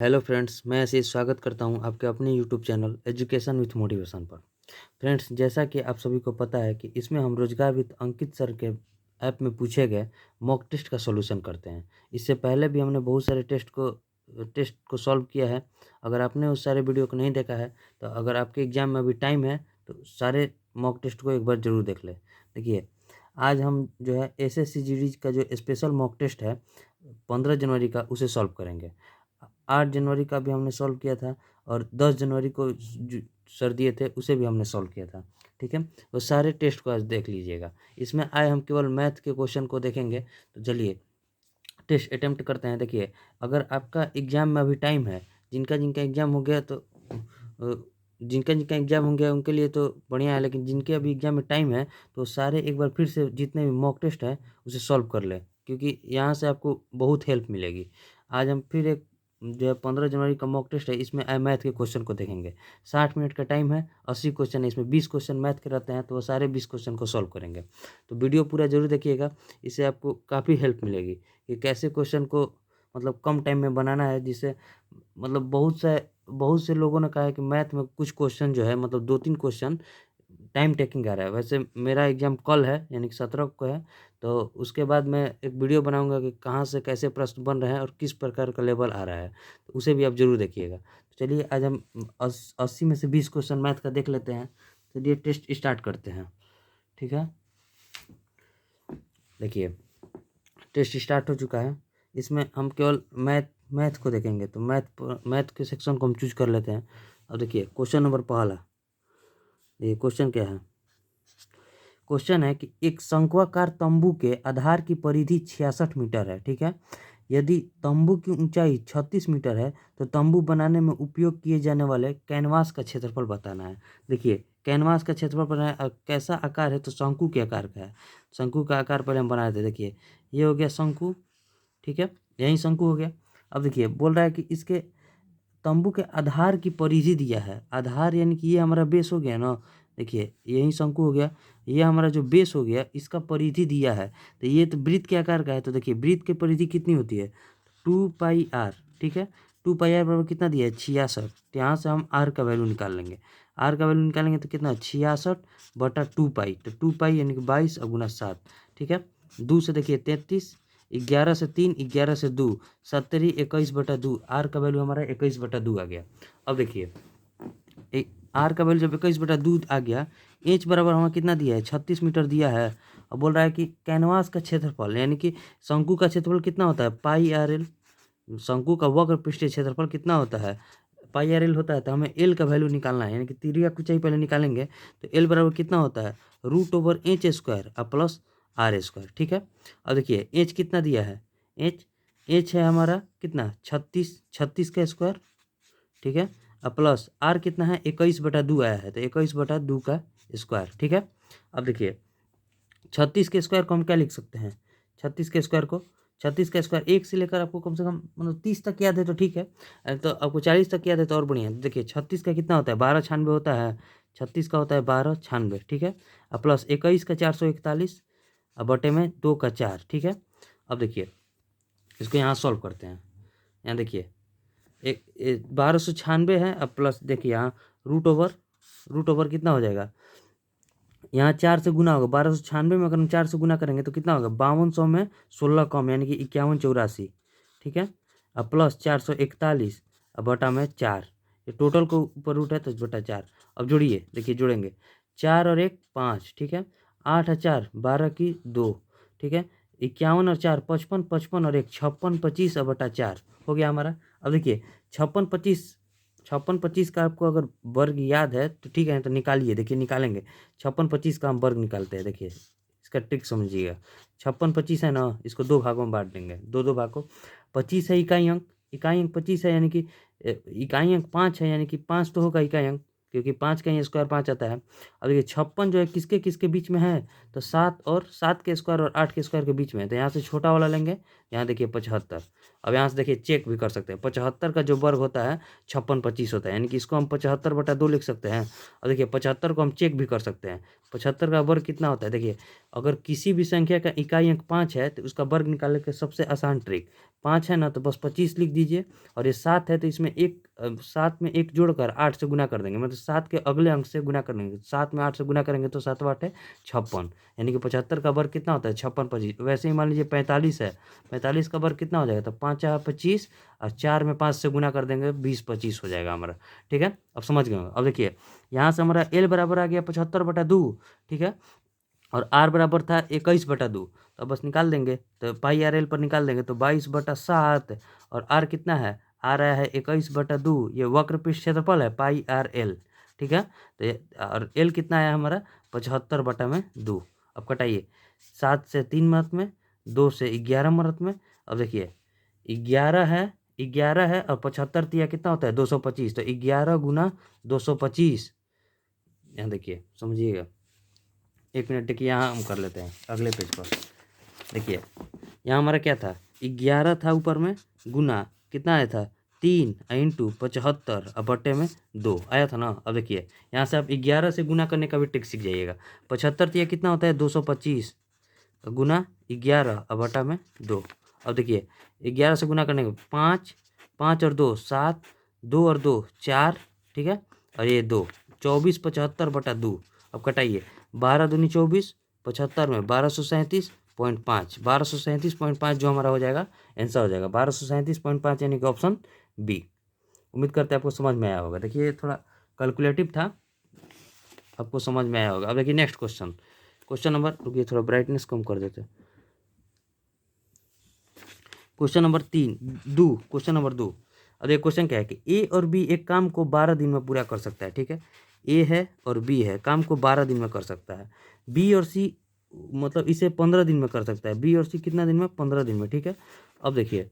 Hello friends, मैं ऐसे ही स्वागत करता हूं आपके अपने YouTube channel education with motivation पर। फ्रेंड्स, जैसा कि आप सभी को पता है कि इसमें हम रोजगार विद अंकित सर के ऐप में पूछे गए मॉक टेस्ट का सॉल्यूशन करते हैं। इससे पहले भी हमने बहुत सारे टेस्ट को सॉल्व किया है। अगर आपने उस सारे वीडियो को नहीं देखा है तो अगर आपके एग्जाम में अभी टाइम है तो सारे मॉक टेस्ट को एक बार ज़रूर देख लें। देखिए, आज हम जो है एसएससी जीडी का जो स्पेशल मॉक टेस्ट है 15 जनवरी का, उसे सॉल्व करेंगे। 8 जनवरी का भी हमने सॉल्व किया था और 10 जनवरी को सर दिए थे, उसे भी हमने सॉल्व किया था। ठीक है, वो सारे टेस्ट को आज देख लीजिएगा। इसमें आए हम केवल मैथ के क्वेश्चन को देखेंगे। तो चलिए टेस्ट अटेम्प्ट करते हैं। देखिए, अगर आपका एग्ज़ाम में अभी टाइम है, जिनका जिनका एग्ज़ाम हो गया तो जिनका जिनका एग्ज़ाम हो गया उनके लिए तो बढ़िया है, लेकिन जिनके अभी एग्ज़ाम में टाइम है तो सारे एक बार फिर से जितने भी मॉक टेस्ट है उसे सॉल्व कर लें, क्योंकि यहाँ से आपको बहुत हेल्प मिलेगी। आज हम फिर एक जो है 15 जनवरी का मॉक टेस्ट है, इसमें मैथ के क्वेश्चन को देखेंगे। 60 मिनट का टाइम है, 80 क्वेश्चन है, इसमें 20 क्वेश्चन मैथ के रहते हैं, तो वो सारे 20 क्वेश्चन को सॉल्व करेंगे। तो वीडियो पूरा जरूर देखिएगा, इससे आपको काफ़ी हेल्प मिलेगी कि कैसे क्वेश्चन को मतलब कम टाइम में बनाना है, जिससे मतलब बहुत से लोगों ने कहा है कि मैथ में कुछ क्वेश्चन जो है मतलब 2-3 क्वेश्चन टाइम टेकिंग आ रहा है। वैसे मेरा एग्ज़ाम कल है, यानी कि 17 को है, तो उसके बाद मैं एक वीडियो बनाऊँगा कि कहाँ से कैसे प्रश्न बन रहे हैं और किस प्रकार का लेवल आ रहा है, तो उसे भी आप ज़रूर देखिएगा। तो चलिए आज हम 80 में से 20 क्वेश्चन मैथ का देख लेते हैं। चलिए टेस्ट स्टार्ट करते हैं। ठीक है, देखिए टेस्ट स्टार्ट हो चुका है। इसमें हम केवल मैथ को देखेंगे, तो मैथ के सेक्शन को हम चूज कर लेते हैं। अब देखिए क्वेश्चन नंबर पहला, ये क्वेश्चन क्या है। क्वेश्चन है कि एक शंक्वाकार तंबू के आधार की परिधि 66 मीटर है। ठीक है, यदि तंबू की ऊंचाई 36 मीटर है तो तंबू बनाने में उपयोग किए जाने वाले कैनवास का क्षेत्रफल बताना है। देखिए, कैनवास का क्षेत्रफल बनाना है, कैसा आकार है, तो शंकु के आकार का है। शंकु का आकार पहले हम बनाए थे। देखिए, ये हो गया शंकु। ठीक है, यही शंकु हो गया। अब देखिए बोल रहा है कि इसके तंबू के आधार की परिधि दिया है। आधार यानी कि ये हमारा बेस हो गया ना। देखिए, यही शंकु हो गया, ये हमारा जो बेस हो गया, इसका परिधि दिया है। तो ये तो वृत्त के आकार का है, तो देखिए वृत्त की परिधि कितनी होती है, 2πr। ठीक है, 2πr बराबर कितना दिया है, 66। तो यहाँ से हम आर का वैल्यू निकाल लेंगे। आर का वैल्यू निकालेंगे तो कितना, 66/2π। तो 2π यानी कि 22 और गुना 7। ठीक है, 2 से देखिए 33, 11 से 3, 11 से 2, 70, 21/2। आर का वैल्यू हमारा 21/2 आ गया। अब देखिए आर का वैल्यू जब 21/2 आ गया, एच बराबर हमें कितना दिया है, 36 मीटर दिया है। अब बोल रहा है कि कैनवास का क्षेत्रफल यानी कि शंकु का क्षेत्रफल कितना होता है, πr। शंकु का वक्र पृष्ठीय क्षेत्रफल कितना होता है, πr होता है। तो हमें एल का वैल्यू निकालना है, यानी कि त्रिज्या की ऊंचाई पहले निकालेंगे। तो एल बराबर कितना होता है, √h² प्लस r²। ठीक है, अब देखिए एच कितना दिया है, एच है हमारा कितना, 36 का स्क्वायर। ठीक है, अब प्लस आर कितना है, 21/2 आया है, तो 21/2 का स्क्वायर। ठीक है, अब देखिए 36 के स्क्वायर को हम क्या लिख सकते हैं, 36 का स्क्वायर 1 से लेकर आपको कम से कम मतलब 30 तक याद है तो ठीक है, तो आपको 40 तक याद है तो और बढ़िया। देखिए 36 का कितना होता है, 1296 होता है। 36 का होता है 1296। ठीक है, अब प्लस 21 का 441, अब बटे में 2 का 4। ठीक है, अब देखिए इसको यहाँ सॉल्व करते हैं। यहाँ देखिए एक 1296 है, अब प्लस देखिए यहाँ रूट ओवर कितना हो जाएगा, यहाँ 4 से गुना होगा। 1296 में अगर हम 4 से गुना करेंगे तो कितना होगा, 5200 में 16 कम, यानी कि 5184। ठीक है, अब प्लस 441, अब बटा में 4। ये टोटल को ऊपर रूट है तो बटा 4। अब जोड़िए, देखिए जोड़ेंगे, 4 और 1 5। ठीक है, 8 और 4 12 की 2। ठीक है, 51 और 4 55, 55 और 1 56, 25 और बटा 4 हो गया हमारा। अब देखिए 56 का आपको अगर वर्ग याद है तो ठीक है, तो निकालिए। देखिए निकालेंगे, 56 का हम वर्ग निकालते हैं। देखिए इसका ट्रिक समझिएगा। 56 है ना, इसको 2 भागों में बांट देंगे, दो भागों। 25 है इकाई अंक 25 है, यानी कि इकाई अंक 5 है, यानी कि 5 तो होगा इकाई अंक, क्योंकि 5 का ही स्क्वायर 5 आता है। अब देखिए 56 जो है किसके किसके बीच में है, तो 7 के स्क्वायर और 8 के स्क्वायर के बीच में है। तो यहाँ से छोटा वाला लेंगे, यहाँ देखिए 75। अब यहाँ से देखिए चेक भी कर सकते हैं, 75 का जो वर्ग होता है 56 होता है, यानी कि इसको हम 75/2 लिख सकते हैं। और देखिए 75 को हम चेक भी कर सकते हैं, 75 का वर्ग कितना होता है। देखिए अगर किसी भी संख्या का इकाई अंक 5 है तो उसका वर्ग निकालने का सबसे आसान ट्रिक, 5 है ना तो बस 25 लिख दीजिए, और ये 7 है तो इसमें 7 में 1 जोड़कर 8 से गुना कर देंगे, मतलब 7 के अगले अंक से गुना कर देंगे। 7 में 8 से गुना करेंगे तो 7 8 है 56, यानी कि 75 का वर्ग कितना होता है 56 25। वैसे ही मान लीजिए 45 है, 45 का वर्ग कितना हो जाएगा, तो 5 4 25 और 4 में 5 से गुना कर देंगे 20 25 हो जाएगा हमारा। ठीक है, अब समझ गए। अब देखिए यहाँ से हमारा एल बराबर आ गया 75/2, ठीक है, और आर बराबर था 21/2, तो बस निकाल देंगे, तो पाई आर एल पर निकाल देंगे तो 22/7, और आर कितना है, आर आया है 21/2, ये वक्र पृष्ठ क्षेत्रफल है पाई आर एल। ठीक है, तो और एल कितना आया हमारा 75/2। अब कटाइए, 7 से 3 मत में, 2 से 11 मत में। अब देखिए 11 है और 75 तिया कितना होता है 225, तो 11 गुना 225। यहाँ देखिए समझिएगा, 1 मिनट देखिए, यहाँ हम कर लेते हैं अगले पेज पर। देखिए यहाँ हमारा क्या था, 11 था ऊपर में, गुना कितना आया था 3 इंटू 75 और बट्टे में 2 आया था ना। अब देखिए यहाँ से आप 11 से गुना करने का भी ट्रिक सीख जाइएगा। 75 तो यह कितना होता है 225, गुना 11 और बटा में 2। अब देखिए 11 से गुना करने के 5 5 और 2 7, 2 और 2 4, ठीक है, और ये 2 24 75/2। अब कटाइए, 12 दूनी 24, 75 में 1237.5, 1237.5 जो हमारा हो जाएगा आंसर हो जाएगा 1237.5, यानी कि ऑप्शन बी। उम्मीद करते हैं आपको समझ में आया होगा। देखिए थोड़ा कैलकुलेटिव था, आपको समझ में आया होगा। अब देखिए नेक्स्ट क्वेश्चन, क्वेश्चन नंबर, रुकिए थोड़ा ब्राइटनेस कम कर देते हैं। Question number 2, question number 2। अब ये क्वेश्चन क्या है कि ए और बी एक काम को 12 दिन में पूरा कर सकता है। ठीक है, ए है और बी है, काम को 12 दिन में कर सकता है। बी और सी मतलब इसे 15 दिन में कर सकता है। बी और सी कितना दिन में, 15 दिन में। ठीक है, अब देखिए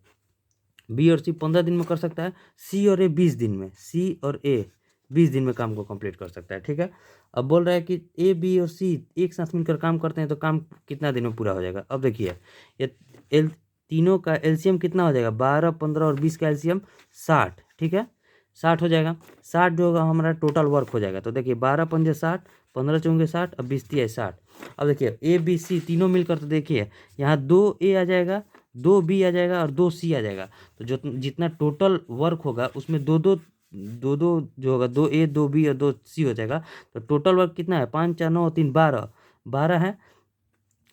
बी और सी 15 दिन में कर सकता है, सी और ए 20 दिन में, सी और ए 20 दिन में काम को कंप्लीट कर सकता है। ठीक है, अब बोल रहा है कि ए बी और सी एक साथ मिलकर काम करते हैं तो काम कितना दिन में पूरा हो जाएगा। अब देखिए ये तीनों का एलसीएम कितना हो जाएगा, 12 15 और 20 का एलसीएम 60। ठीक है, 60 हो जाएगा, 60 जो होगा हमारा टोटल वर्क हो जाएगा। तो देखिए 12 पंजे 60, 15 चौंगे 60 और 20 तिया 60। अब देखिए ए बी सी तीनों मिलकर, तो देखिए यहाँ 2 ए आ जाएगा, 2 बी आ जाएगा और 2 सी आ जाएगा। तो जो जितना टोटल वर्क होगा उसमें दो दो जो होगा 2 ए 2 बी और 2 सी हो जाएगा। तो टोटल वर्क कितना है, 5 4 9 3 12, 12 है।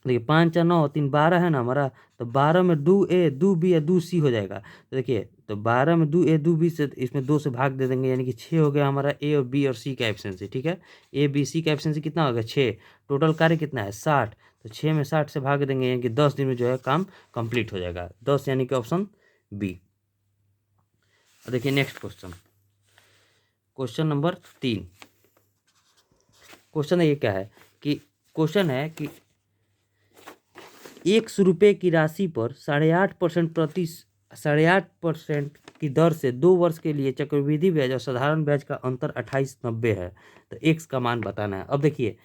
देखिए 5 4 9 3 12 है ना हमारा, तो 12 में 2 ए 2 बी या 2 सी हो जाएगा। तो देखिए तो 12 में 2 ए 2 बी से इसमें 2 से भाग दे देंगे, यानी कि 6 हो गया हमारा ए और बी और सी का एफिशिएंसी। ठीक है, ए बी सी का एफिशिएंसी कितना होगा 6, टोटल कार्य कितना है 60, तो 6 में 60 से भाग देंगे, यानी कि 10 दिन में जो है काम कंप्लीट हो जाएगा 10, यानी कि ऑप्शन बी। देखिए next question, question number 3। Question ये क्या है कि क्वेश्चन है कि 100 रुपये की राशि पर 8.5% की दर से 2 वर्ष के लिए चक्रवृद्धि ब्याज और साधारण ब्याज का अंतर 2890 है, तो एक्स का मान बताना है। अब देखिए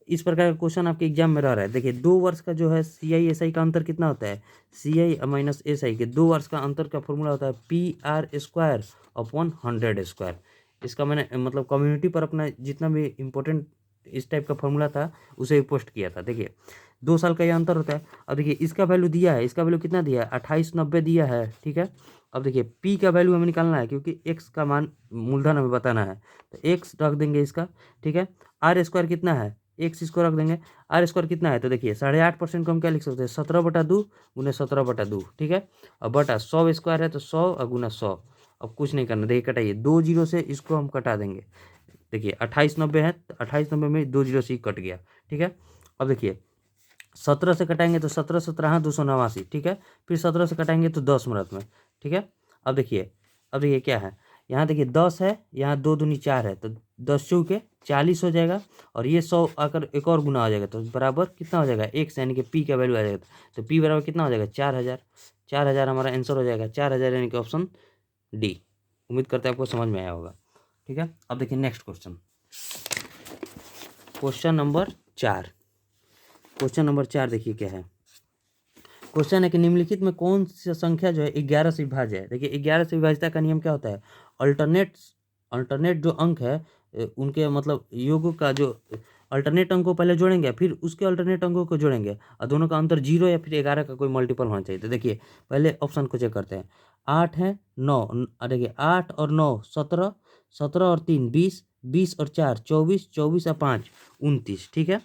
इस प्रकार का क्वेश्चन आपके एग्जाम में रह रहा है। देखिए 2 वर्ष का जो है सी आई एस आई का अंतर कितना होता है, सी आई माइनस एस आई के 2 वर्ष का अंतर का फॉर्मूला होता है PR²/100²। इसका मैंने मतलब कम्युनिटी पर अपना जितना भी इम्पोर्टेंट इस टाइप का फॉर्मूला था उसे पोस्ट किया था। देखिए 2 साल का ये अंतर होता है। अब देखिए इसका वैल्यू दिया है, इसका वैल्यू कितना दिया है 2890 दिया है। ठीक है, अब देखिए पी का वैल्यू हमें निकालना है, क्योंकि एक्स का मान मूलधन हमें बताना है, तो एक्स रख देंगे इसका। ठीक है, R² कितना है, एक्स इसको रख देंगे, R² कितना है, तो देखिए 8.5% को हम क्या लिख सकते हैं 17/2 गुना 17/2। ठीक है, अब बटा 100² है तो 100 और गुना 100। अब कुछ नहीं करना, देखिए कटाइए 2 जीरो से इसको हम कटा देंगे। देखिए 2890 है तो 2890 में 2 जीरो से ही कट गया। ठीक है, अब देखिए 17 से कटाएंगे तो 17 17 289। ठीक है, फिर 17 से कटाएंगे तो 10 मिनट में। ठीक है, अब देखिए क्या है, यहाँ देखिए 10 है, यहाँ 2 दूनी 4 है, तो 10 चौके 40 हो जाएगा, और ये 100 आकर एक और गुना हो जाएगा, तो बराबर कितना हो जाएगा एक्स, यानी कि पी का वैल्यू आ जाएगा। तो पी बराबर कितना हो जाएगा 4000, 4000 हमारा आंसर हो जाएगा 4000, यानी कि ऑप्शन डी। उम्मीद करते हैं आपको समझ में आया होगा। ठीक है, अब देखिए next question, question number 4। Question number 4 देखिए क्या है, क्वेश्चन है कि निम्नलिखित में कौन सी संख्या जो है 11 से विभाज्य है। देखिए 11 से विभाज्यता का नियम क्या होता है, अल्टरनेट जो अंक है उनके मतलब योग का जो अल्टरनेट अंक को पहले जोड़ेंगे फिर उसके अल्टरनेट अंकों को जोड़ेंगे और दोनों का अंतर 0 या फिर 11 का कोई मल्टीपल होना चाहिए। तो देखिए पहले ऑप्शन को चेक करते हैं। 8 है 9, देखिए 8 और 9 17, 17 और 3 20, 20 और 4 24, 24 और 5 29, ठीक है।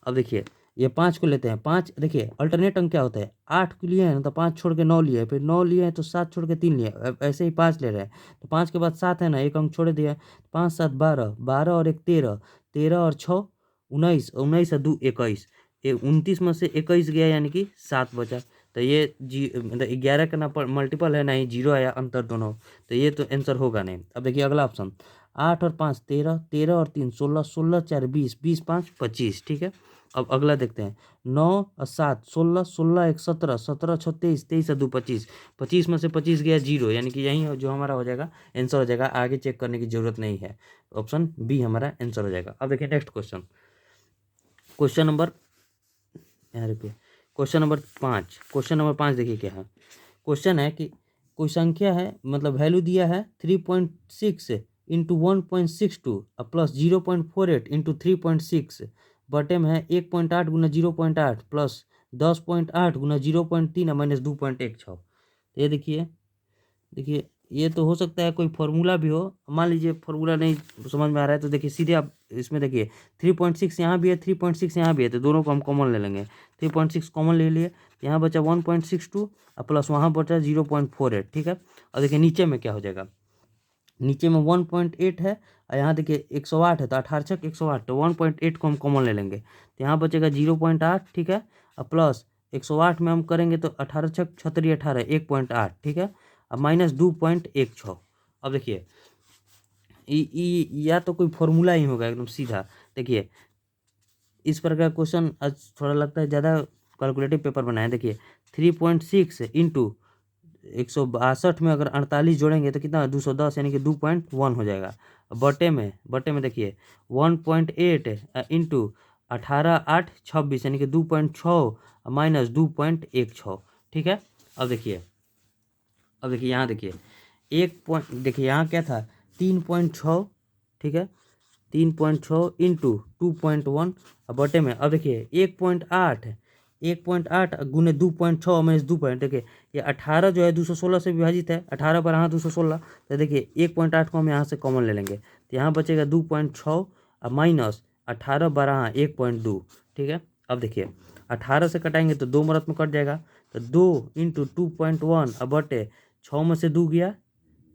अब देखिए ये 5 को लेते हैं। 5 देखिए अल्टरनेट अंक क्या होता है, 8 के लिए है ना तो 5 छोड़ के 9 लिए, फिर 9 लिए हैं तो 7 छोड़ के 3 लिए, ऐसे ही 5 ले रहे हैं तो 5 के बाद 7 है ना, एक अंक छोड़ दिया, 5 7 12, 12 और 1 13, 13 और 6 19, 19 और 2 21, 29 में से 21 गया यानी कि 7 बचा। तो ये मतलब 11 का ना मल्टीपल है ना ही 0 आया अंतर दोनों, तो ये तो आंसर होगा नहीं। अब देखिए अगला ऑप्शन 8 और 5 13, 13 और 3 16, 16 4 20, 20 5 25, ठीक है। अब अगला देखते हैं 9 और 7 16, 16 1 17, 17 6 23, 23 और 2 25, 25 में से 25 गया 0 यानी कि यही जो हमारा हो जाएगा आंसर हो जाएगा, आगे चेक करने की जरूरत नहीं है। ऑप्शन बी हमारा आंसर हो जाएगा। अब देखिए नेक्स्ट क्वेश्चन, क्वेश्चन नंबर यहाँ रुकिए, क्वेश्चन नंबर 5। क्वेश्चन नंबर 5 देखिए क्या है। क्वेश्चन है कि कोई संख्या है, मतलब वैल्यू दिया है 3.6 इंटू 1.62 प्लस 0.48 इंटू 3.6, बटे में है 1.8 गुना 0.8 प्लस 10.8 गुना 0.3 माइनस 2.16। तो ये देखिए देखिए ये तो हो सकता है कोई फॉर्मूला भी हो। मान लीजिए फॉर्मूला नहीं समझ में आ रहा है तो देखिए सीधे आप इसमें देखिए 3.6 यहाँ भी है, 3.6 यहाँ भी है, तो दोनों को हम कॉमन ले लेंगे। 3.6 कॉमन ले लिए, यहाँ बचा 1.62 और प्लस वहाँ बचा 0.48, ठीक है। और देखिए नीचे में क्या हो जाएगा, नीचे में 1.8 है और यहाँ देखिए 108 है, तो 18 छक 108, तो 1.8 को हम कॉमन ले लेंगे, तो यहाँ बचेगा 0.8, ठीक है। और प्लस 108 में हम करेंगे तो 18 छक 36 18 1.8, ठीक है। अब माइनस 2.16। अब देखिए या तो कोई फॉर्मूला ही होगा एकदम सीधा। देखिए इस प्रकार का क्वेश्चन आज थोड़ा लगता है ज़्यादा कैलकुलेटिव पेपर बनाए। देखिए 3.6 इंटू 162 में अगर 48 जोड़ेंगे तो कितना 210 यानी कि 2.1 हो जाएगा। बटे में देखिए 1.8 इंटू 18 8 26 यानी कि 2.6 माइनस 2.16, ठीक है। अब देखिए यहाँ देखिए देखिए यहाँ क्या था 3.6, ठीक है। 3.6 इंटू 2.1 बटे में, अब देखिए 1.8 गुने 2.6 माइनस 2 पॉइंट, देखिए ये 18 जो है 216 से विभाजित है, 18 पर यहाँ 216, तो देखिए 1.8 को हम यहाँ से कॉमन ले लेंगे, तो यहाँ बचेगा 2.6 माइनस 18 12 1.2, ठीक है। अब देखिए 18 से कटाएंगे तो 2 मरत में कट जाएगा, तो 2 इंटू 2.1 बटे 6 में से 2 गया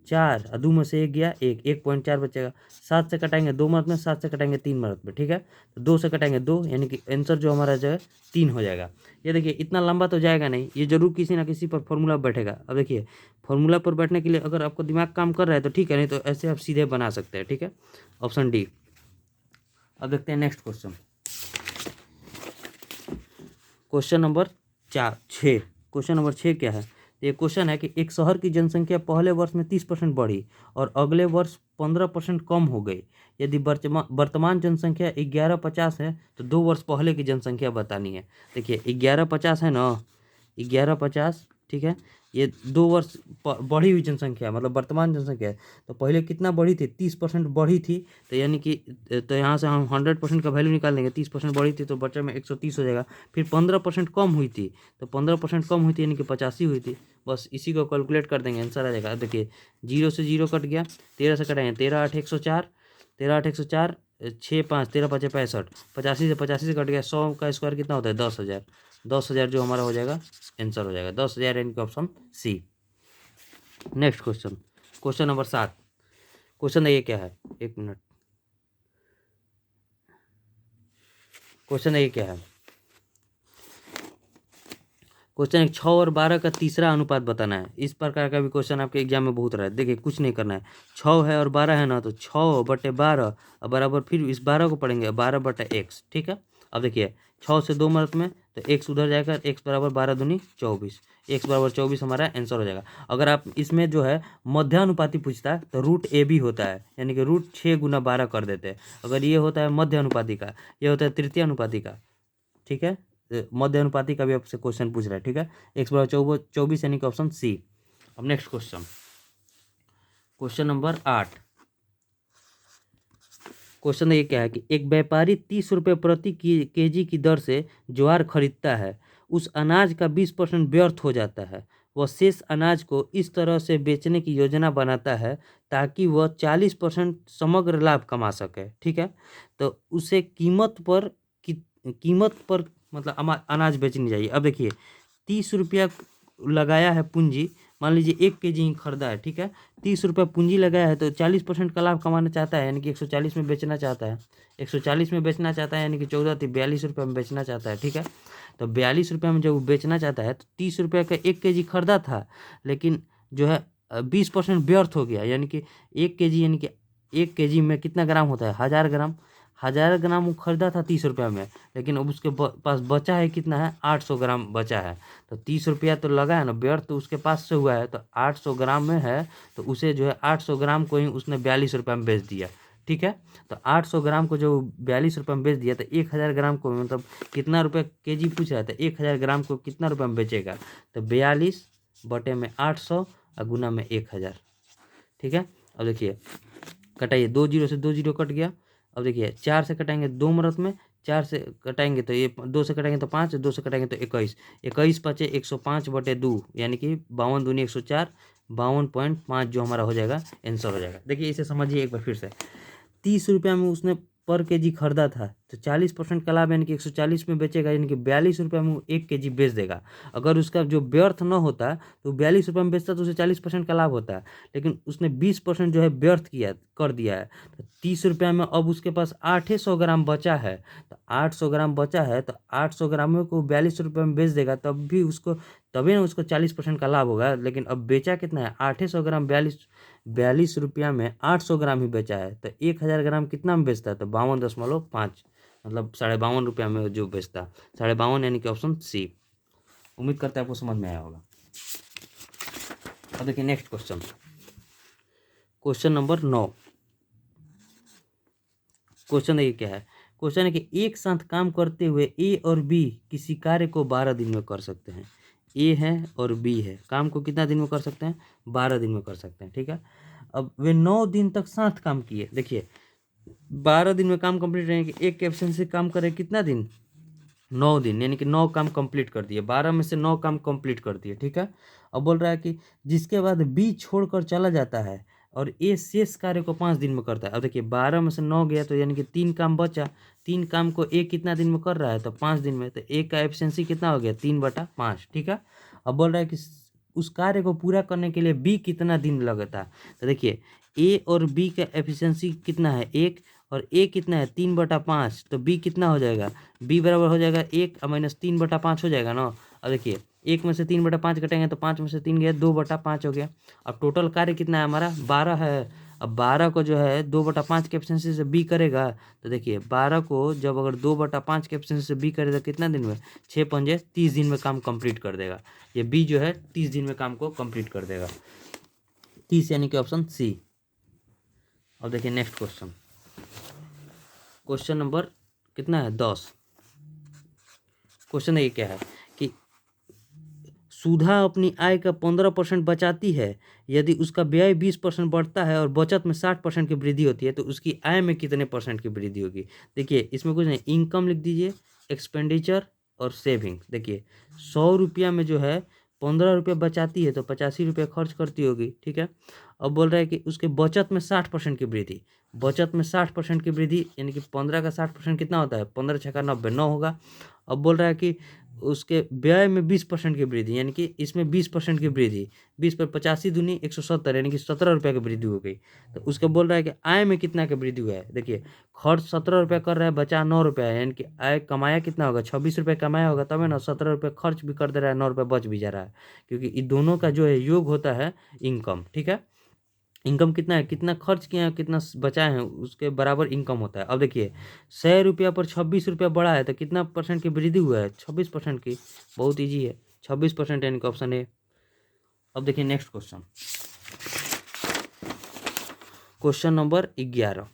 4 और 2 में से 1 गया 1, 1.4 बचेगा। 7 से कटाएंगे 2 मरत में, 7 से कटाएंगे 3 मरत में, ठीक है। तो 2 से कटाएंगे 2 यानी कि आंसर जो हमारा जो है 3 हो जाएगा। ये देखिए इतना लंबा तो जाएगा नहीं, ये जरूर किसी ना किसी पर फॉर्मूला बैठेगा। अब देखिए फॉर्मूला पर बैठने के लिए अगर आपको दिमाग काम कर रहा है तो ठीक है, नहीं तो ऐसे आप सीधे बना सकते हैं, ठीक है। Option D. अब देखते हैं next question, question number 6। Question number 6 क्या है, ये क्वेश्चन है कि एक शहर की जनसंख्या पहले वर्ष में 30% बढ़ी और अगले वर्ष 15% कम हो गई। यदि वर्तमान जनसंख्या 1150 है तो 2 वर्ष पहले की जनसंख्या बतानी है। देखिए 1150 है ना, 1150, ठीक है। ये 2 वर्ष बढ़ी हुई जनसंख्या मतलब वर्तमान जनसंख्या है, तो पहले कितना बढ़ी थी 30% बढ़ी थी, तो यानी कि तो यहाँ से हम 100% का वैल्यू निकाल देंगे। 30% बढ़ी थी तो बचे में 130 हो जाएगा। फिर 15% कम हुई थी तो 15% कम हुई थी यानी कि 85 हुई थी। बस इसी को कैलकुलेट कर देंगे, आंसर आ जाएगा। देखिए 0 से 0 कट गया, 13 से कटाएंगे 13 8 104, 13 8 104, 6 5 13 5 65, 85 से कट गया, 100 का स्क्वायर कितना होता है 10,000। 10,000 जो हमारा हो जाएगा आंसर हो जाएगा 10,000 यानी कि option C. Next question, question number 7। Question ये क्या है, 1 मिनट, क्वेश्चन ये क्या है, क्वेश्चन 6 और 12 का तीसरा अनुपात बताना है। इस प्रकार का भी क्वेश्चन आपके एग्जाम में बहुत रहा है। देखिए कुछ नहीं करना है, 6 है और 12 है ना, तो 6 बटे 12 और बराबर फिर इस 12 को पढ़ेंगे 12 बटे x, ठीक है। अब देखिए 6 से 2 मरत में तो x उधर जाएगा, x बराबर 12 दूनी 24, x बराबर 24 हमारा आंसर हो जाएगा। अगर आप इसमें जो है मध्यानुपाती पूछता है तो रूट ए भी होता है, यानी कि रूट 6 गुना 12 कर देते हैं। अगर ये होता है मध्य अनुपाती का, ये होता है तृतीय अनुपाती का, ठीक है। मध्य अनुपाती का भी आपसे क्वेश्चन पूछ रहा है, ठीक है। x बराबर 24 यानी कि ऑप्शन सी। अब next question, question number 8। Question ये क्या है कि एक व्यापारी 30 रुपये प्रति केजी की दर से ज्वार खरीदता है। उस अनाज का 20% व्यर्थ हो जाता है। वह शेष अनाज को इस तरह से बेचने की योजना बनाता है ताकि वह 40% समग्र लाभ कमा सके। ठीक है, तो उसे कीमत पर मतलब अनाज बेचनी चाहिए। अब देखिए 30 रुपया लगाया है पूंजी, मान लीजिए 1 केजी ही खरीदा है। ठीक है, 30 रुपया पूंजी लगाया है तो 40% का लाभ कमाना चाहता है, यानी कि 140 में बेचना चाहता है। 140 में बेचना चाहता है यानी कि 42 में बेचना चाहता है। ठीक है, तो 42 रुपये में जब वो बेचना चाहता है तो 30 रुपये का 1 केजी खरीदा था, लेकिन जो है 20% व्यर्थ हो गया, यानी कि 1 केजी यानी कि 1 केजी में कितना ग्राम होता है, 1000 ग्राम। 1000 ग्राम वो खरीदा था 30 रुपया में, लेकिन अब उसके पास बचा है कितना है, 800 ग्राम बचा है। तो 30 रुपया तो लगा है ना, व्यर्थ तो उसके पास से हुआ है, तो 800 ग्राम में है तो उसे जो है 800 ग्राम को ही उसने 42 रुपये में बेच दिया। ठीक है, तो 800 ग्राम को जो 42 रुपये में बेच दिया, तो 1000 ग्राम को मतलब कितना रुपये केजी पूछ रहा था, 1000 ग्राम को कितना रुपये में बेचेगा, तो 42/800 और गुना में 1000। ठीक है, अब देखिए कटाइए, 2 जीरो से 2 जीरो कट गया। अब देखिए 4 से कटाएंगे 2 मरत में, 4 से कटाएंगे तो ये 2 से कटाएंगे तो 5, 2 से कटाएंगे तो 21, 21 पचे 105/2 यानी कि 52 दूनी 104, 52.5 जो हमारा हो जाएगा आंसर हो जाएगा। देखिए इसे समझिए एक बार फिर से। 30 रुपया में उसने पर केजी खरीदा था, तो 40% का लाभ यानी कि 140 में बेचेगा, यानी कि 42 रुपये में वो 1 केजी बेच देगा। अगर उसका जो व्यर्थ न होता तो 42 रुपये में बेचता तो उसे 40% का लाभ होता, लेकिन उसने 20% जो है व्यर्थ कर दिया है। तो 30 रुपया में अब उसके पास 800 ग्राम बचा है, तो 800 ग्राम बचा है तो 800 ग्रामों को 42 रुपये में बेच देगा, तभी ना उसको 40% का लाभ होगा। लेकिन अब बेचा कितना है, 800 ग्राम 42 रुपया में 800 ग्राम ही बेचा है, तो 1000 ग्राम कितना में बेचता है, तो 52.5, मतलब 52.5 रुपया में जो बेचता है, 52.5 यानी कि ऑप्शन सी। उम्मीद करते हैं आपको समझ में आया होगा। अब देखिए next question, question number 9। Question देखिए क्या है, क्वेश्चन है कि एक साथ काम करते हुए ए और बी किसी कार्य को 12 दिन में कर सकते हैं। ए है और बी है, काम को कितना दिन में कर सकते हैं, 12 दिन में कर सकते हैं। ठीक है, अब वे 9 दिन तक साथ काम किए। देखिए 12 दिन में काम कंप्लीट रहेंगे, एक एब्सेंस से काम करे कितना दिन, 9 दिन, यानी कि 9 काम कंप्लीट कर दिए, 12 में से 9 काम कंप्लीट कर दिए। ठीक है, अब बोल रहा है कि जिसके बाद बी छोड़कर चला जाता है और ए शेष कार्य को 5 दिन में करता है। अब देखिए 12 में से 9 गया तो यानी कि 3 काम बचा, 3 काम को ए कितना दिन में कर रहा है, तो 5 दिन में, तो ए का एफिशिएंसी कितना हो गया, 3/5। ठीक है, अब बोल रहा है कि उस कार्य को पूरा करने के लिए बी कितना दिन लगता है। तो देखिए ए और बी का एफिशिएंसी कितना है, 1, और ए कितना है, 3/5, तो बी कितना हो जाएगा, बी बराबर हो जाएगा 1 माइनस 3/5 हो जाएगा ना। अब देखिए 1 में से 3/5 कटेंगे तो 5 में से 3 गया, 2/5 हो गया। अब टोटल कार्य कितना है हमारा, 12 है। अब 12 को जो है 2/5 के एफिशिएंसी से बी करेगा, तो देखिए 12 को जब अगर 2/5 के एफिशिएंसी से बी करेगा कितना दिन में, 6 पंजे 30 दिन में काम कंप्लीट कर देगा। ये बी जो है 30 दिन में काम को कंप्लीट कर देगा, 30 यानी कि ऑप्शन सी। अब देखिए नेक्स्ट क्वेश्चन, क्वेश्चन नंबर कितना है, 10। क्वेश्चन ये क्या है कि सुधा अपनी आय का 15% बचाती है। यदि उसका व्यय 20% बढ़ता है और बचत में 60% की वृद्धि होती है तो उसकी आय में कितने परसेंट की वृद्धि होगी। देखिए इसमें कुछ नहीं, इनकम लिख दीजिए, एक्सपेंडिचर और सेविंग। देखिए 100 रुपया में जो है 15 रुपये बचाती है तो 85 रुपये खर्च करती होगी। ठीक है, अब बोल रहा है कि उसके बचत में 60% की वृद्धि, बचत में 60% की वृद्धि यानी कि 15 का 60% कितना होता है, 15 छक्का 90, 9 होगा। अब बोल रहा है कि उसके व्यय में 20% की वृद्धि, यानी कि इसमें 20% की वृद्धि, 20 पर 85 दूनी 170 यानी कि 17 रुपये की वृद्धि हो गई। तो उसका बोल रहा है कि आय में कितना की वृद्धि हुआ है। देखिए खर्च 17 रुपये कर रहा है, बचा 9 रुपये है, यानी कि आय कमाया कितना होगा, 26 रुपये कमाया होगा, तब है ना 17 रुपये खर्च भी कर दे रहा है, 9 रुपये बच भी जा रहा है, क्योंकि इन दोनों का जो है योग होता है इनकम। ठीक है, इनकम कितना है, कितना खर्च किया है, कितना बचाए हैं, उसके बराबर इनकम होता है। अब देखिए 100 रुपया पर 26 रुपया बढ़ा है तो कितना परसेंट की वृद्धि हुआ है, 26% की। बहुत ईजी है, 26% यानी कि ऑप्शन ए। अब देखिए next question, question number 11।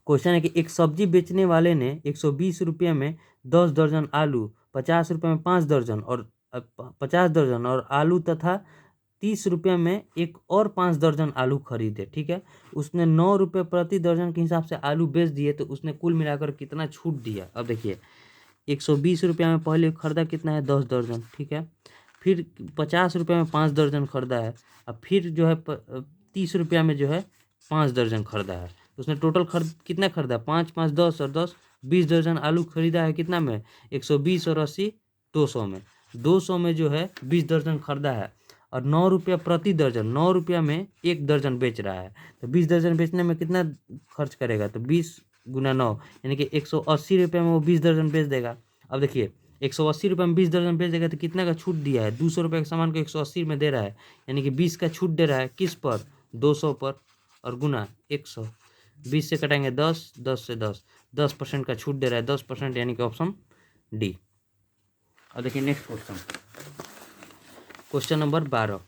Question है कि एक सब्जी बेचने वाले ने 120 रुपये में 10 दर्जन आलू, 50 रुपये में 5 दर्जन और 50 दर्जन और आलू तथा 30 रुपये में एक और 5 दर्जन आलू खरीदे, ठीक है, उसने 9 रुपये प्रति दर्जन के हिसाब से आलू बेच दिए, तो उसने कुल मिलाकर कितना छूट दिया। अब देखिए 120 रुपये में पहले खरीदा कितना है 10 दर्जन, ठीक है, फिर 50 रुपये में 5 दर्जन खरीदा है, अब फिर जो है 30 रुपये में जो है 5 दर्जन खरीदा है, तो उसने टोटल कितना खरीदा 5 5 10 और 10 20 दर्जन आलू खरीदा है कितना में 120 और 80 200 में, 200 में जो है 20 दर्जन खरीदा है और 9 रुपया प्रति दर्जन, 9 रुपया में 1 दर्जन बेच रहा है, तो 20 दर्जन बेचने में कितना खर्च करेगा, तो 20 गुना 9 यानी कि 180 रुपये में वो 20 दर्जन बेच देगा। अब देखिए 180 रुपये में 20 दर्जन बेच देगा तो कितना का छूट दिया है, 200 रुपये के सामान को 180 में दे रहा है, यानी कि 20 का छूट दे रहा है किस पर 200 पर, और गुना 100, 20 से कटाएंगे 10, 10 से 10% का छूट दे रहा है 10%, यानी कि ऑप्शन डी। अब देखिए next question, question number 12।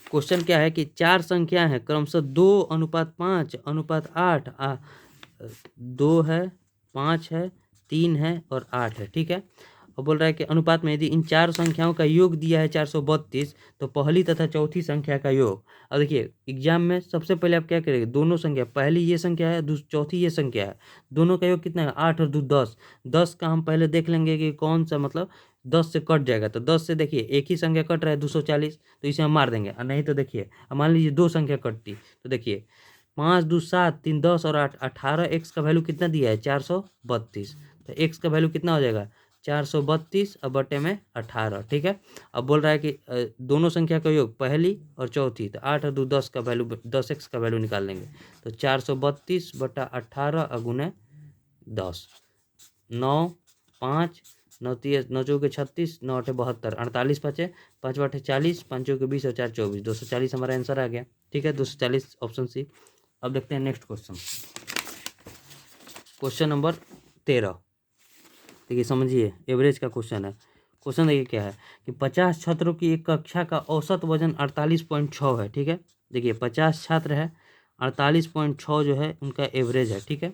Question क्या है कि 4 संख्या है क्रमशः 2:5:8 2 है, 5 है, 3 है और 8 है, ठीक है। और बोल रहा है कि अनुपात में यदि इन 4 संख्याओं का योग दिया है 432, तो पहली तथा चौथी संख्या का योग। अब देखिए एग्जाम में सबसे पहले आप क्या करेंगे, दोनों संख्या, पहली ये संख्या है, चौथी ये संख्या है, दोनों का योग कितना है 8 और 2 10, 10 का हम पहले देख लेंगे कि कौन सा, मतलब 10 से कट जाएगा, तो 10 से देखिए एक ही संख्या कट रहा है 240, तो इसे हम मार देंगे, और नहीं तो देखिए मान लीजिए 2 संख्या कटती, तो देखिए 5 2 7 3 10 और 8 18, एक्स का वैल्यू कितना दिया है 432, तो एक्स का वैल्यू कितना हो जाएगा 432 और बटे में 18, ठीक है। अब बोल रहा है कि दोनों संख्या का योग पहली और चौथी, तो 8 और 2 10 का वैल्यू 10 एक्स का वैल्यू निकाल लेंगे, तो 432 बटा 18 और गुने 10, 9 5 9 9 चौके 36 9 8 72 48 बचे, 5 8 40 5 चौके 20 और 4 24, 240 हमारा आंसर आ गया, ठीक है, 240 ऑप्शन सी। अब देखते हैं नेक्स्ट क्वेश्चन, क्वेश्चन नंबर 13। देखिए समझिए, एवरेज का क्वेश्चन है। क्वेश्चन देखिए क्या है कि 50 छात्रों की एक कक्षा का औसत वजन 48.6 है, ठीक है। देखिए 50 छात्र है, 48.6 जो है उनका एवरेज है, ठीक है।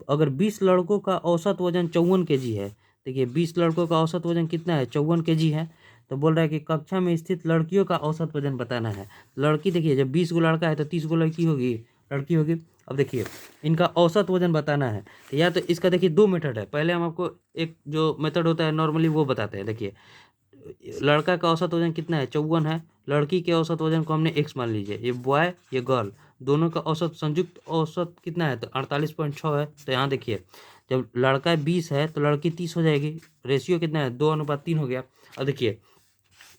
अगर 20 लड़कों का औसत वजन 54 kg है, देखिए 20 लड़कों का औसत वजन कितना है 54 kg है, तो बोल रहा है कि कक्षा में स्थित लड़कियों का औसत वजन बताना है। लड़की देखिए जब 20 गो लड़का है तो 30 गो लड़की होगी, लड़की होगी। अब देखिए इनका औसत वजन बताना है, तो या तो इसका देखिए 2 मेथड है, पहले हम आपको एक जो मेथड होता है नॉर्मली वो बताते हैं। देखिए लड़का का औसत वजन कितना है 54 है, लड़की के औसत वजन को हमने x मान लीजिए, ये बॉय ये गर्ल, दोनों का औसत संयुक्त औसत कितना है तो 48.6 है। तो यहाँ देखिए जब लड़का 20 है तो लड़की 30 हो जाएगी, रेशियो कितना है 2:3 हो गया। अब देखिए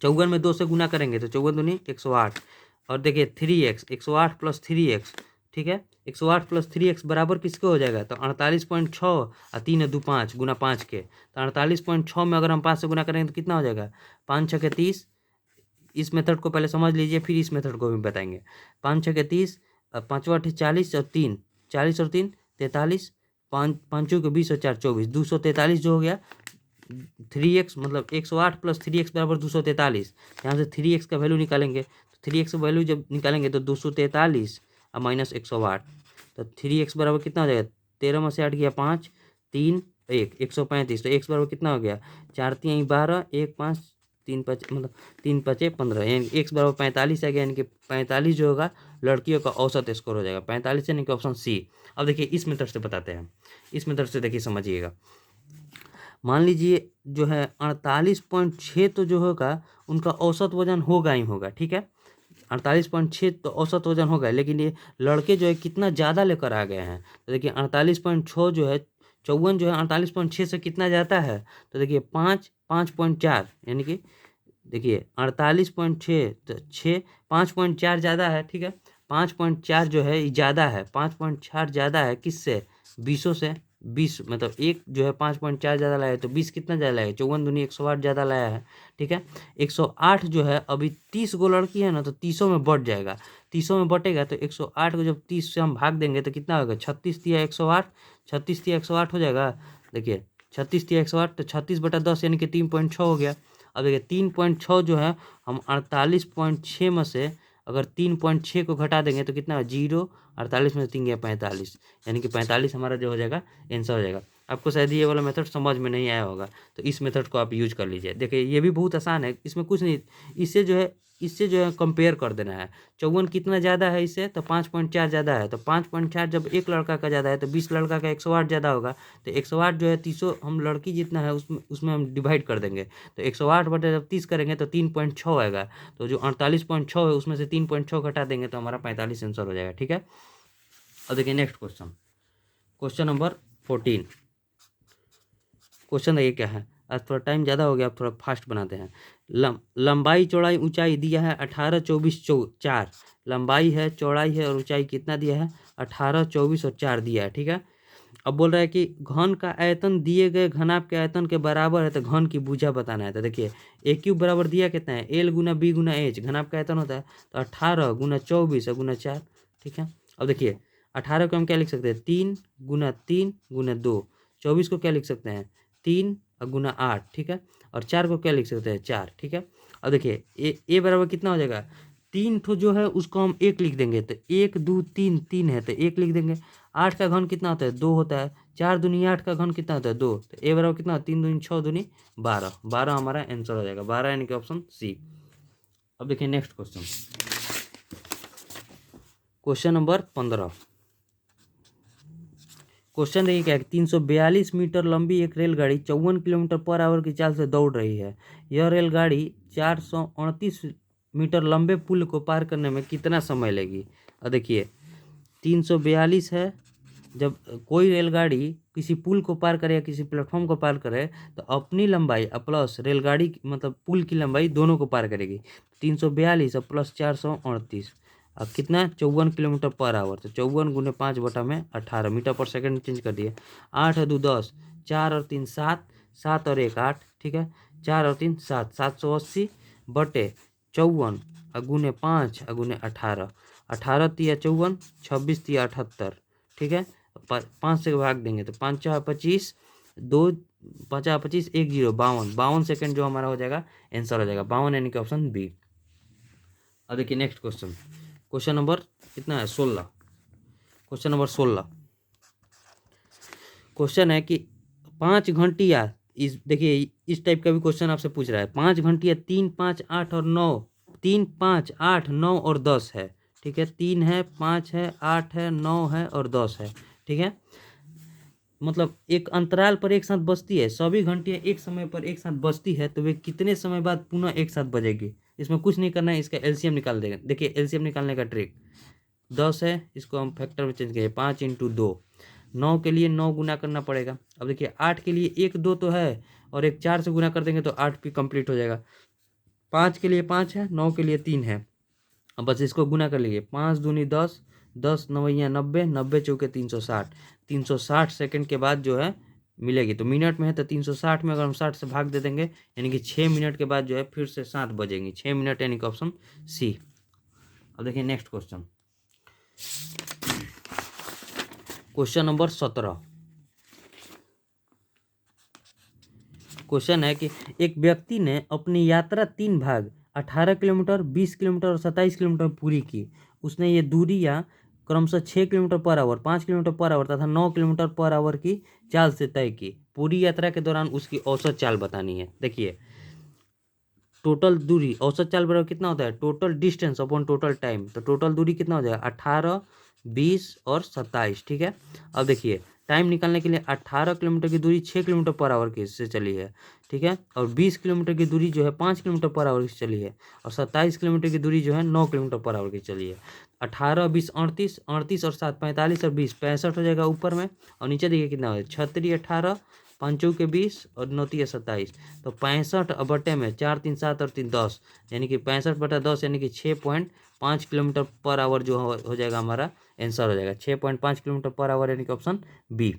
54 में 2 से गुना करेंगे तो 54 दूनी 108, और देखिए 3x 108 प्लस 3x, ठीक है, 108 प्लस 3x बराबर किसके हो जाएगा तो 48.6 और 3 2 5 गुना 5 के, तो 48.6 में अगर हम 5 से गुना करेंगे तो कितना हो जाएगा 5 6 के 30। इस मेथड को पहले समझ लीजिए फिर इस मेथड को भी बताएंगे। 5 6 के 30, 5 8 40 और 3 40 और 3 43, 5 के 20 और 4 24, 243 जो हो गया 3x, मतलब 108 प्लस 3x बराबर 243। यहाँ से 3x का वैल्यू निकालेंगे, तो 3x का वैल्यू जब निकालेंगे तो 243 और माइनस 108, तो 3x बराबर कितना हो जाएगा 13 में से 8 गया 5 3 1 135, तो x बराबर कितना हो गया 4 3 12 1 5 3 5 मतलब 3 5 15, यानी x बराबर 45 आ गया, यानी कि 45 जो होगा लड़कियों का औसत स्कोर हो जाएगा 45, यानी कि ऑप्शन सी। अब देखिए इस मेथड से बताते हैं, इस मेथड से देखिए समझिएगा। मान लीजिए जो है 48.6 तो जो होगा उनका औसत वजन होगा ही होगा, ठीक है, 48.6 तो औसत वजन होगा, लेकिन ये लड़के जो है कितना ज़्यादा लेकर आ गए हैं, तो देखिए 48.6 जो है 54 जो है 48.6 से कितना जाता है, तो देखिए 5.4, यानी कि देखिए 48.6 तो 5.4 ज़्यादा है, ठीक है, 5.4 जो है ज़्यादा है, 5.4 ज़्यादा है किससे 20 से, 20 मतलब एक जो है 5.4 ज़्यादा लाया है, तो 20 कितना ज़्यादा लाया है 54 दूनी 108 ज़्यादा लाया है, ठीक है। 108 जो है अभी 30 गो लड़की है ना, तो 30 में बढ़ जाएगा, 30 में बटेगा तो 108 को जब 30 से हम भाग देंगे तो कितना होगा 36 दिया 108, 36 दिया 108 हो जाएगा। देखिए 36 दिया 108 तो 36 बटा 10 यानी कि 3.6 हो गया। अब देखिए 3.6 जो है हम 48.6 में से अगर 3.6 को घटा देंगे तो कितना 0, 48 में से 3 गया 45, यानी कि 45 हमारा जो हो जाएगा आंसर हो जाएगा। आपको शायद ये वाला मेथड समझ में नहीं आया होगा, तो इस मेथड को आप यूज कर लीजिए। देखिए ये भी बहुत आसान है, इसमें कुछ नहीं, इससे जो है कंपेयर कर देना है। 54 कितना ज़्यादा है इससे, तो 5.4 ज़्यादा है, तो 5.4 जब एक लड़का का ज़्यादा है तो 20 लड़का का 108 ज़्यादा होगा, तो 108 जो है 300 हम लड़की जितना है उसमें हम डिवाइड कर देंगे, तो 108 बटे जब 30 करेंगे तो 3.6 आएगा, तो जो 48.6 है उसमें से 3.6 घटा देंगे तो हमारा 45 आंसर हो जाएगा। ठीक है, अब देखिए नेक्स्ट क्वेश्चन नंबर 14। क्वेश्चन देखिए क्या है, आज थोड़ा टाइम ज़्यादा हो गया, आप थोड़ा फास्ट बनाते हैं। लंबाई चौड़ाई ऊंचाई दिया है 18, 24, 4। लंबाई है, चौड़ाई है और ऊंचाई कितना दिया है, 18, 24 और 4 दिया है। ठीक है, अब बोल रहा है कि घन का आयतन दिए गए घनाभ के आयतन के बराबर है, तो घन की भुजा बताना है। तो देखिए ए क्यूब बराबर दिया कितना है, एल गुना बी गुना एच, घनाभ का आयतन होता है, तो 18 गुना 24 और गुना 4। ठीक है, अब देखिए 18 को हम क्या लिख सकते हैं, 3 गुना 2। 24 को क्या लिख सकते हैं, 3 और गुना 8। ठीक है, और 4 को क्या लिख सकते हैं, 4। ठीक है, अब देखिए ए बराबर कितना हो जाएगा, 3 ठो जो है उसको हम 1 लिख देंगे, तो 1 2 3 3 है तो 1 लिख देंगे। 8 का घन कितना होता है, 2 होता है। 4 दूनी 8 का घन कितना होता है, 2, तो ए बराबर कितना, 3 दूनी 6 दूनी 12। 12 हमारा आंसर हो जाएगा, 12 यानी कि ऑप्शन सी। अब देखिए नेक्स्ट क्वेश्चन नंबर 15। क्वेश्चन देखिए क्या है, 342 मीटर लंबी एक रेलगाड़ी 54 किलोमीटर पर आवर की चाल से दौड़ रही है। यह रेलगाड़ी 438 मीटर लंबे पुल को पार करने में कितना समय लेगी। और देखिए 342 है, जब कोई रेलगाड़ी किसी पुल को पार करे या किसी प्लेटफॉर्म को पार करे तो अपनी लंबाई प्लस रेलगाड़ी मतलब पुल की लंबाई दोनों को पार करेगी। 342 और प्लस 438 अब कितना, 54 किलोमीटर पर आवर, तो 54 गुने 5 बटा में 18 मीटर पर सेकंड चेंज कर दिए। 8 और 2 10, 4 और 3 7, 7 और 1 8। ठीक है, 4 और 3 7, 780 बटे 54 और गुने 5 और गुने 18। 18 तिया 54, 26 तिया 78। ठीक है, 5 से भाग देंगे तो 5 4 25, 2 5 25 1 0 52। 52 सेकेंड जो हमारा हो जाएगा आंसर हो जाएगा 52 यानी कि ऑप्शन बी। अब देखिए नेक्स्ट क्वेश्चन नंबर कितना है, 16। क्वेश्चन नंबर 16 क्वेश्चन है कि 5 घंटिया, इस देखिए इस टाइप का भी क्वेश्चन आपसे पूछ रहा है। 5 घंटिया 3 5 8 और 9, 3 5 8 9 और 10 है। ठीक है, 3 है 5 है 8 है 9 है और 10 है। ठीक है, मतलब एक अंतराल पर एक साथ बजती है, सभी घंटियाँ एक समय पर एक साथ बजती है, तो वे कितने समय बाद पुनः एक साथ बजेगी। इसमें कुछ नहीं करना है, इसका एलसीएम निकाल देंगे। देखिए एलसीएम निकालने का ट्रिक, 10 है, इसको हम फैक्टर में चेंज करें, 5 × 2। 9 के लिए 9 गुना करना पड़ेगा। अब देखिए 8 के लिए 1 2 तो है, और एक 4 से गुना कर देंगे तो 8 भी कंप्लीट हो जाएगा। 5 के लिए 5 है, 9 के लिए 3 है। अब बस इसको गुना कर लीजिए, 5 दूनी 10, 10 9 90, 90 चौके 360। 360 सेकंड के बाद जो है मिलेगी, तो मिनट में है तो 360 में अगर हम 60 से भाग दे देंगे यानी कि 6 मिनट के बाद जो है फिर से 7 बजेंगी, 6 मिनट यानी कि ऑप्शन सी। अब देखिए नेक्स्ट क्वेश्चन नंबर 17। क्वेश्चन है कि एक व्यक्ति ने अपनी यात्रा 3 भाग 18 किलोमीटर, 20 किलोमीटर और 27 किलोमीटर पूरी की। उसने ये दूरियां क्रमशः 6 kilometre per hour, 5 kilometre per hour तथा 9 किलोमीटर पर आवर की चाल से तय की। पूरी यात्रा के दौरान उसकी औसत चाल बतानी है। देखिए टोटल दूरी, औसत चाल बराबर कितना होता है, total distance upon total time, तो टोटल दूरी कितना हो जाएगा, 18 20 और 27। ठीक है, अब देखिए टाइम निकालने के लिए 18 किलोमीटर की दूरी 6 किलोमीटर पर आवर की से चली है। ठीक है, और 20 किलोमीटर की दूरी जो है 5 किलोमीटर पर आवर की चली है, और 27 किलोमीटर की दूरी जो है 9 किलोमीटर पर आवर की चली है। 18 20 38, 38 और 7 45 और 20 65 हो जाएगा ऊपर में, और नीचे देखिए कितना हो जाएगा, 36 18, 5 के 20 और 9 27, तो 65 बटे में 4 3 7 और 3 10, यानी कि 65 बटा 10 यानी कि 6.5 किलोमीटर पर आवर जो हो जाएगा हमारा आंसर हो जाएगा 6.5 किलोमीटर पर आवर यानी कि ऑप्शन बी।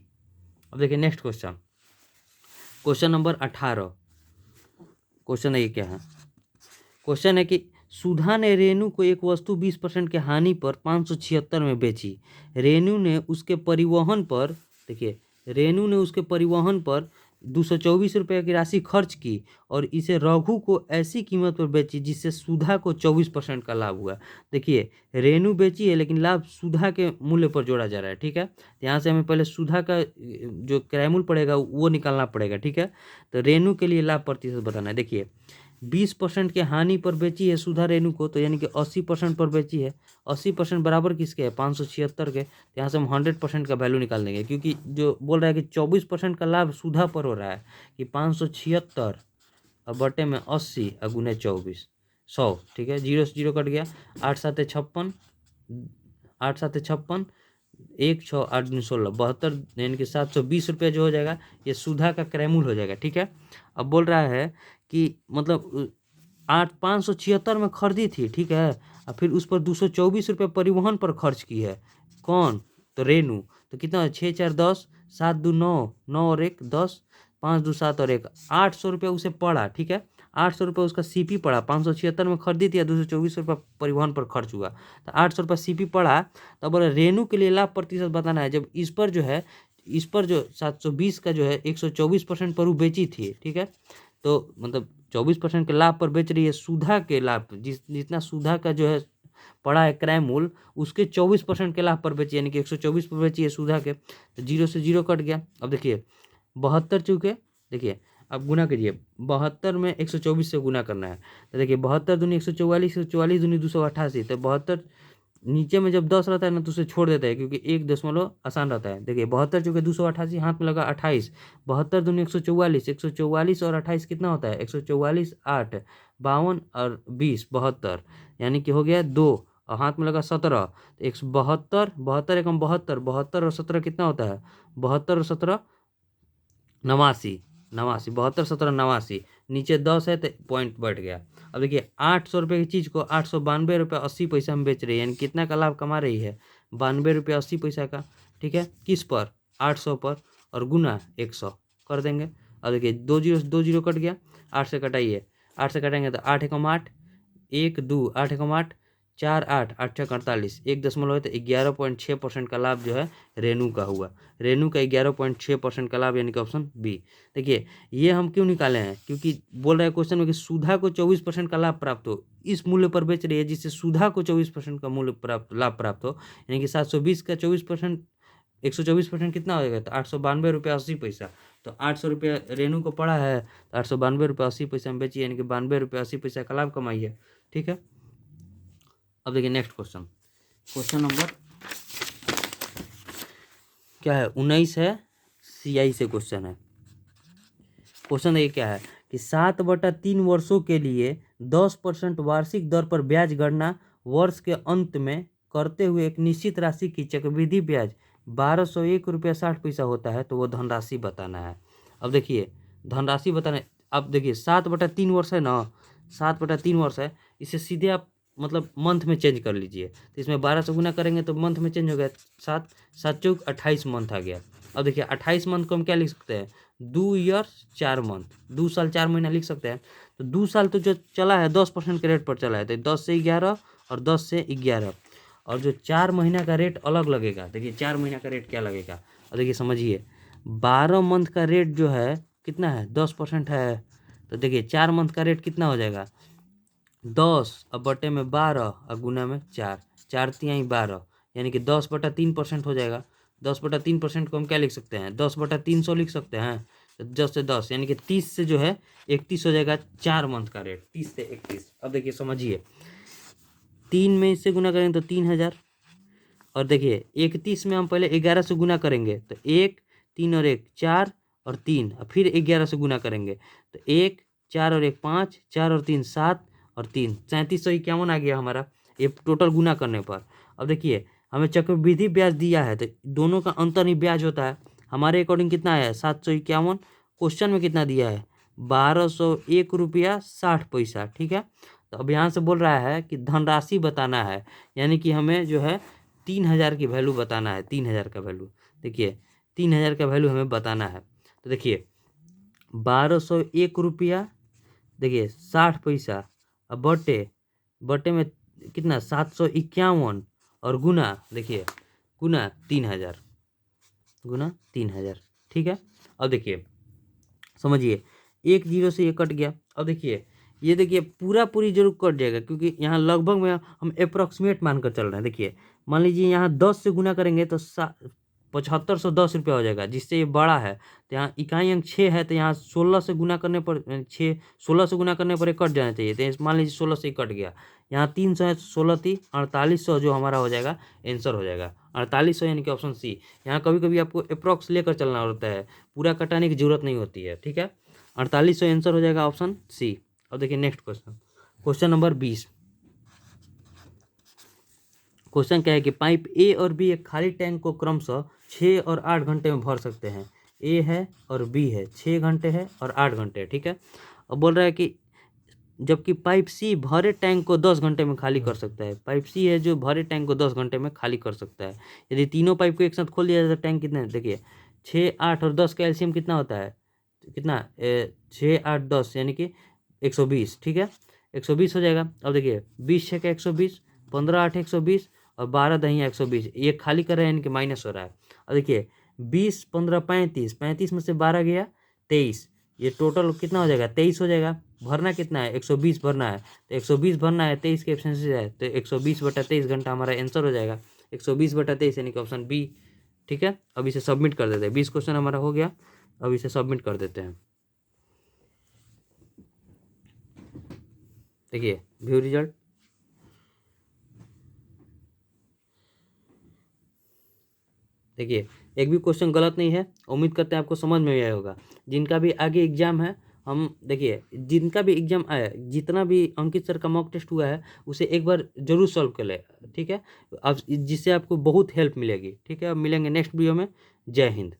अब देखिए नेक्स्ट क्वेश्चन नंबर 18। क्वेश्चन ये क्या है, क्वेश्चन है कि सुधा ने रेनू को एक वस्तु 20% के हानि पर 576 में बेची। रेनू ने उसके परिवहन पर, देखिए रेनू ने उसके परिवहन पर ₹224 की राशि खर्च की और इसे रघु को ऐसी कीमत पर बेची जिससे सुधा को 24% का लाभ हुआ। देखिए, रेणु बेची है लेकिन लाभ सुधा के मूल्य पर जोड़ा जा रहा है, ठीक है। तो यहाँ से हमें पहले सुधा का जो क्रय मूल्य पड़ेगा वो निकालना पड़ेगा, ठीक है। तो रेणु के लिए लाभ प्रतिशत बताना है। देखिए, 20% के हानि पर बेची है सुधा रेणु को, तो यानी कि 80% पर बेची है। 80% बराबर किसके है? 576 के। तो यहाँ से हम 100% का वैल्यू निकाल देंगे, क्योंकि जो बोल रहा है कि 24% का लाभ सुधा पर हो रहा है, कि 576 और बटे में 80 और गुने 24, 100, ठीक है। 0 से 0 कट गया, 8 7 56, 8 7 56, 1 6 8 दूनी 16, 72, यानी कि 720 जो हो जाएगा ये सुधा का क्रय मूल्य हो जाएगा, ठीक है। अब बोल रहा है कि मतलब 576 में खरीदी थी, ठीक है, और फिर उस पर 224 परिवहन पर खर्च की है। कौन? तो रेणु। तो कितना? 6 4 10, 7 2 9, 9 और 1 10, 5 2 7 और 1 800 उसे पड़ा, ठीक है। 800 उसका सीपी पड़ा। 576 में खरीदी थी, 224 परिवहन पर खर्च हुआ, तो 800 सीपी पड़ा। तो बोला रेणु के लिए लाभ प्रतिशत बताना है। जब इस पर जो है, इस पर जो 720 का जो है 124% पर वो बेची थी, ठीक है। तो मतलब 24% के लाभ पर बेच रही है सुधा के लाभ, जितना सुधा का जो है पड़ा है क्रय मूल्य, उसके 24% के लाभ पर बेची, यानी कि 124 पर बेची है सुधा के। तो 0 से 0 कट गया। अब देखिए 72 चूके, देखिए अब गुना कीजिए, 72 में 124 से गुना करना है। तो देखिए 72 दूनी 144, 144 दूनी 288। तो 72 नीचे में जब 10 रहता है ना तो उसे छोड़ देता है, क्योंकि 1 दशमलव आसान रहता है। देखिए 72 चूके 288, हाथ में लगा 28, 72 दूनी 144, 144 और 28 कितना होता है? 144 8 52 और 20 72, यानी कि हो गया 2, और हाथ में लगा 17, तो 172, 72 एकम 72, 72 और 17 कितना होता है? 72 और 17 89, 89, 72 17 89, नीचे 10 है तो पॉइंट बढ़ गया। अब देखिए 800 की चीज़ को 892 रुपये 80 में बेच रही है, यानी कितना का लाभ कमा रही है? 92 रुपये 80 का, ठीक है। किस पर? 800 पर, और गुना 100 कर देंगे। अब देखिए 2 जीरो कट गया, 8 से कटाइए, 8 से कटाएंगे तो 8 एकम 8, 1 2 8 एकम 8, 4 8 8 6 48, 1 दशमलव है तो 11.6% का लाभ जो है रेणु का हुआ। रेणु का 11.6% का लाभ, यानी कि ऑप्शन बी। देखिए ये हम क्यों निकाले हैं? क्योंकि बोल रहा है क्वेश्चन में कि सुधा को 24% का लाभ प्राप्त हो, इस मूल्य पर बेच रही है जिससे सुधा को 24% का मूल्य प्राप्त लाभ प्राप्त हो, यानी कि 720 का 24%, 124% कितना हो जाएगा? तो 892 रुपये 80 पैसा। तो 800 रुपया रेणु को पड़ा है, तो 892 रुपये 80 में बेची, यानी कि 92 रुपये 80 का लाभ कमाई है, ठीक है। अब देखिए नेक्स्ट क्वेश्चन, क्वेश्चन नंबर क्या है? 19 है, CI से क्वेश्चन है। क्वेश्चन देखिए क्या है कि 7/3 वर्षों के लिए 10% वार्षिक दर पर ब्याज गणना वर्ष के अंत में करते हुए एक निश्चित राशि की चक्रवृद्धि ब्याज 1201 रुपया 60 पैसा होता है, तो वो धनराशि बताना है। अब देखिए धनराशि बताना है। अब देखिए 7/3 वर्ष है ना, 7/3 वर्ष है, इसे सीधे आप मतलब मंथ में चेंज कर लीजिए। तो इसमें 12 से गुना करेंगे तो मंथ में चेंज हो गया, 7 7 चौक 28 मंथ आ गया। अब देखिए 28 मंथ को हम क्या लिख सकते हैं? 2 ईयर 4 मंथ, 2 साल 4 महीना लिख सकते हैं। तो 2 साल तो जो चला है 10% के रेट पर चला है, तो 10 से 11 और 10 से 11, और जो 4 महीना का रेट अलग लगेगा। देखिए 4 महीना का रेट क्या लगेगा, और देखिए समझिए 12 मंथ का रेट जो है कितना है? 10% है। तो देखिए 4 मंथ का रेट कितना हो जाएगा? 10 और बटे में 12 और गुना में 4, 4 तिहाई 12, यानी कि 10/3% हो जाएगा। 10/3% को हम क्या लिख सकते हैं? 10/300 लिख सकते हैं। तो 10 से 10 यानी कि 30 से जो है 31 हो जाएगा 4 मंथ का रेट, 30 से 31। अब देखिए समझिए 3 में इससे गुना करेंगे तो 3000, और देखिए 31 में हम पहले 11 से गुना करेंगे तो 1 3 और 1 4 और 3, और फिर 11 से गुना करेंगे तो 1 4 और 1 5, 4 और 3 7 और 3 3751 आ गया हमारा, ये टोटल गुना करने पर। अब देखिए हमें चक्रवृद्धि ब्याज दिया है, तो दोनों का अंतर ही ब्याज होता है। हमारे अकॉर्डिंग कितना है? 751। क्वेश्चन में कितना दिया है? 1201 रुपया 60 पैसा, ठीक है। तो अब यहाँ से बोल रहा है कि धनराशि बताना है, यानी कि हमें जो है 3000 की वैल्यू बताना है। 3000 का वैल्यू, देखिए 3000 का वैल्यू हमें बताना है। तो देखिए 1201 रुपया, देखिए 60 पैसा, अब बटे बटे में कितना? 751, और गुना, देखिए गुना 3000, गुना 3000, ठीक है। अब देखिए समझिए 1 0 से ये कट गया। अब देखिए ये देखिए पूरी जरूर कट जाएगा, क्योंकि यहाँ लगभग में हम अप्रोक्सीमेट मानकर चल रहे हैं। देखिए मान लीजिए यहाँ 10 से गुना करेंगे तो 7510 रुपया हो जाएगा, जिससे ये बड़ा है। तो यहाँ इकाई अंक 6 है, तो यहाँ 16 से गुना करने पर 16 से गुना करने पर ये कट जाना चाहिए। तो मान लीजिए 16 से ही कट गया। यहाँ 300 है, 16 थी 4800 जो हमारा हो जाएगा आंसर हो जाएगा 4800, यानी कि ऑप्शन सी। यहाँ कभी कभी आपको अप्रॉक्स लेकर चलना होता है, पूरा कटाने की जरूरत नहीं होती है, ठीक है। 4800 आंसर हो जाएगा ऑप्शन सी। अब देखिए next question, question number 20। Question क्या है कि पाइप ए और बी एक खाली टैंक को क्रमशः 6 और 8 घंटे में भर सकते हैं। ए है और बी है, 6 घंटे है और 8 घंटे है, ठीक है। अब बोल रहा है कि जबकि पाइप सी भरे टैंक को 10 घंटे में खाली कर सकता है। पाइप सी है जो भरे टैंक को 10 घंटे में खाली कर सकता है। यदि तीनों पाइप को एक साथ खोल दिया जाए तो टैंक कितना है, देखिए 6 8 और 10 का एलसीएम कितना होता है, कितना 6 8 10 यानी कि 120, ठीक है। 120 हो जाएगा। अब देखिए 20 6 का 120, 15 8 120 और 12 दही 120, ये खाली कर रहे हैं, यानी कि माइनस हो रहा है। अब देखिए 20 15 35, 35 में से 12 गया 23, ये टोटल कितना हो जाएगा 23 हो जाएगा। भरना कितना है 120 भरना है, तो 120 भरना है, 23 के एब्सेंस से है, तो 120/23 घंटा हमारा आंसर हो जाएगा 120/23, यानी कि ऑप्शन बी, ठीक है। अब इसे सबमिट कर देते हैं, 20 क्वेश्चन हमारा हो गया। अब इसे सबमिट कर देते हैं। देखिए व्यू रिजल्ट, देखिए एक भी क्वेश्चन गलत नहीं है। उम्मीद करते हैं आपको समझ में आया होगा। जिनका भी आगे एग्जाम है, हम देखिए जिनका भी एग्जाम आया, जितना भी अंकित सर का मॉक टेस्ट हुआ है उसे एक बार जरूर सॉल्व कर ले, ठीक है। अब जिससे आपको बहुत हेल्प मिलेगी, ठीक है। अब मिलेंगे नेक्स्ट वीडियो में। जय हिंद।